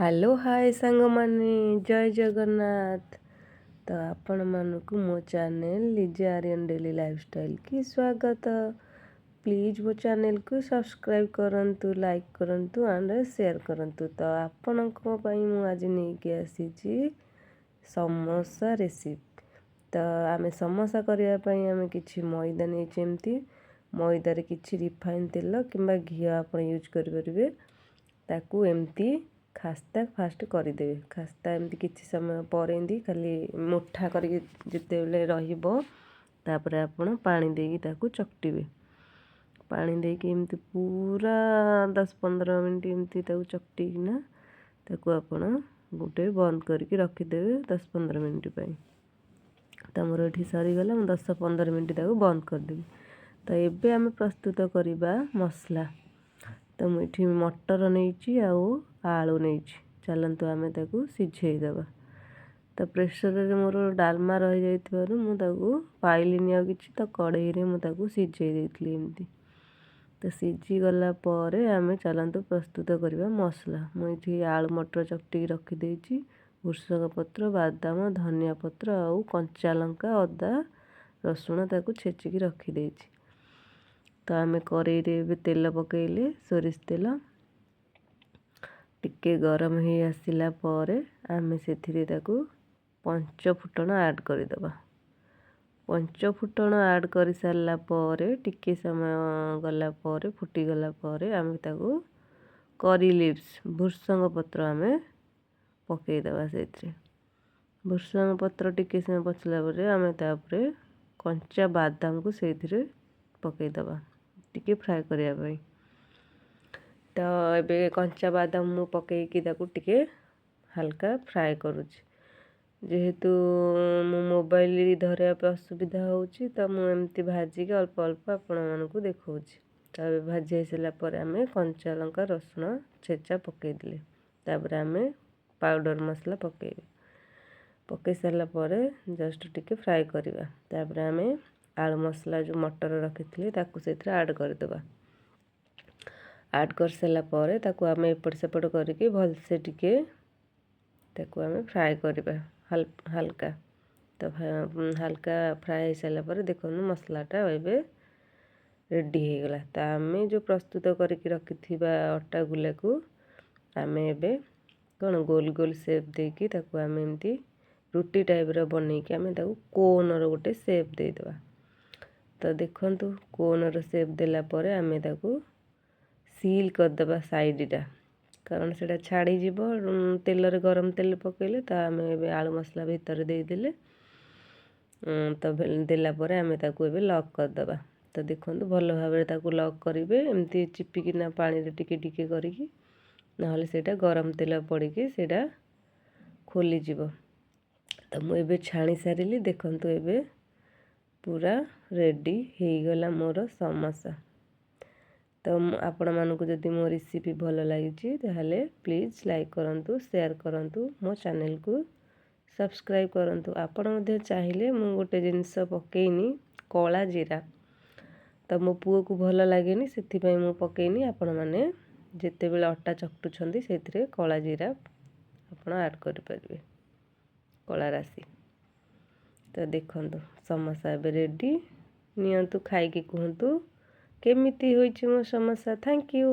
Hello hi सांग माने जय जगन्नाथ। तो आपण मानकु मो चैनल लिजे आर्यन डेली लाइफस्टाइल की स्वागत। प्लीज मो चैनल को सब्सक्राइब करंतु, लाइक करंतु एंड शेयर करंतु। तो आपण को पई मु आज नै के आसी छी समोसा रेसिपी। तो आमे समोसा करिया पई आमे किछि मैदा नै जेमती मैदा रे किछि रिफाइन तेल किंबा घी आपण यूज करि परिबे। ताकू एमती खास्ता फास्ट करदेवे। खास्ता एमती किछि समय पर एमती खाली मुठा करके जितेबले रहिबो तापर आपण पानी देकी ताकू चकटिबे। पानी देकी एमती पूरा 10-15 मिनट एमती ताकू चकटिकिना ताकू आपण गोटे बंद करके रखिदेवे 10-15 मिनट पई। तमरो एठी सरी गला हम 10-15 मिनट ताकू बंद कर देबी। तो एबे आमे प्रस्तुत करिबा मसला। तो मुझे मटर नहीं आलू नहीं। चलतु आम सिझे दबा। तो प्रेसर रे मोर डालमा रही जाइथिबारु मु ताकू पाइलिनी आ किछि तो कढ़ई रे मु ताकू सिझे देइथली एमती। तो सिझी गला परे आमे चलतु प्रस्तुत करिबा मसला। मुझे आलू मटर चकटी रखी देइछि, भुर्संग पत्र, बादाम, धनिया पत्र आउ कंचा लंका, अदा, रसुण ताकू छेचिकी रखी देइछि। तो आमे कढ़ई रे तेल पकेइले सोरिष तेल टिके गरम हो आसिला परे आमे सेथिरे ताकू पंच फुटण ऐड कर दबा। पंच फुटण ऐड कर सारला परे टिके समय गला परे फुटी गला परे आमे ताकू करी लिव्स भुर्संग पत्र आमे पकेइ दबा। सेथिरे भुर्संग पत्र टिके समय पचला परे आमे तापरे कंचा बादाम को सेथिरे पकेइ दबा टिके फ्राई करिया पई। तो एबे कंचा बादाम मु पकेइकी ताकू टिके हल्का फ्राई करूची। जेहेतु मो मोबाइल धरिया पे असुविधा होउची तो मु एमती भाजी के अल्प अल्प आपण मानकू देखौची। तो एबे भाजी आइसला परे आमे कंचा लंका रसुण छेचा पकेइ दिले। तापर आमे पाउडर मसला पकेइबे। पकेइ सारला परे जस्ट टिके फ्राई करिबा। तापर आमे आलू मसला जो मटर रखिथिले ताकू सेथरे ऐड कर देबा। ऐड कर सारला परे ताकू आमे एपट सेपट करके भल से टिके ताकू आमे फ्राई करिबा हल्का। तो हल्का फ्राई हो सारला परे देखनु मसलाटा एबे रेडी हो गला। तो आमे जो प्रस्तुत करके रखिथिबा अटा गुला को आमे एबे कोन गोल गोल शेप देकी ताकू आमे एमती रुटी टाइप रो बनेकी आमे ताकू कोन रो गोटे शेप दे देबा। तो देखंतु कोन रो शेप देला परे आमे ताकू सील कर दबा साइडटा, कारण सेटा छाड़ी जीवो तेल रे गरम तेल पकेले। तो आमे एबे आलू मसला भीतर दे देले। तो देला परे आमे ताकू एबे लॉक कर दबा। तो देखंतु भलो भाबरे ताकू लॉक करिवे एमती चिपिकिना पानी रे टिके टिके करिकी, नहले सेटा गरम तेल पड़िकी सेटा खोली जीवो। तो मु एबे छाणी सारिली। देखंतु एबे पूरा रेडी हो गला मोर समोसा। तो आपण मानकु जदि मो रेसिपी भलो लागिछि ताहले प्लीज लाइक करंतु, शेयर करंतु, मो चैनल को सब्सक्राइब करंतु। आपण मध्ये चाहिले मु गोटे जिंस पकेइनी कला जीरा। तो मो पुओ को भलो लागेनी सेथि पई मु पकेइनी। आपण माने जेते बेले अट्टा चकटु छंदी सेथिरे कला जीरा आपण ऐड कर परिबे, कला राशि। तो देखंतु समोसा एबे रेडी। नियंतु खाई के कहंतु केमिति होइछि मो समोसा। Thank you.